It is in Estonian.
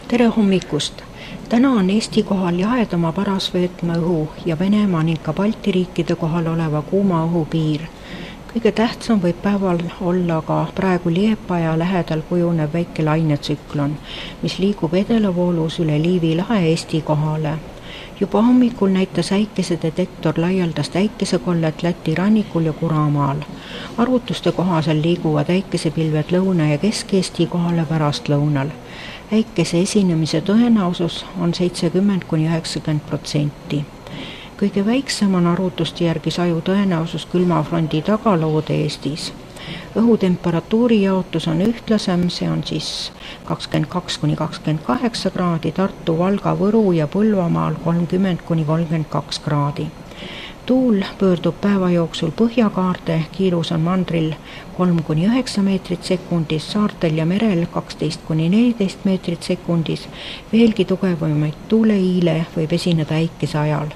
Tere hommikust! Täna on Eesti kohal jahedama parasvöötme õhu ja Venemaa ning ka Balti riikide kohal oleva kuuma õhu piir. Kõige tähtsam võib päeval olla ka praegu Liepaja lähedal kujunev väike lainetsüklon, mis liigub edelavoolus üle Liivi lahe Eesti kohale. Juba hommikul näitas äikesedetektor laialdast äikesekollet Läti rannikul ja Kuramaal. Arvutuste kohaselt liiguvad äikesepilved Lõuna- ja Kesk-Eesti kohale pärastlõunal. Äikese esinemise tõenäosus on 70–90%. Kõige väiksem on arvutuste järgi saju tõenäosus külmafrondi tagaloode Eestis. Õhutemperatuuri jaotus on ühtlasem, see on siis 22–28 kraadi, Tartu, Valga, Võru ja Põlvamaal 30–32 kraadi. Tuul pöördub päeva jooksul põhjakaarde, kiirus on mandril 3–9 meetrit sekundis, saartel ja merel 12–14 meetrit sekundis, veelgi tugevamaid tuuleiile võib esineda äikese ajal.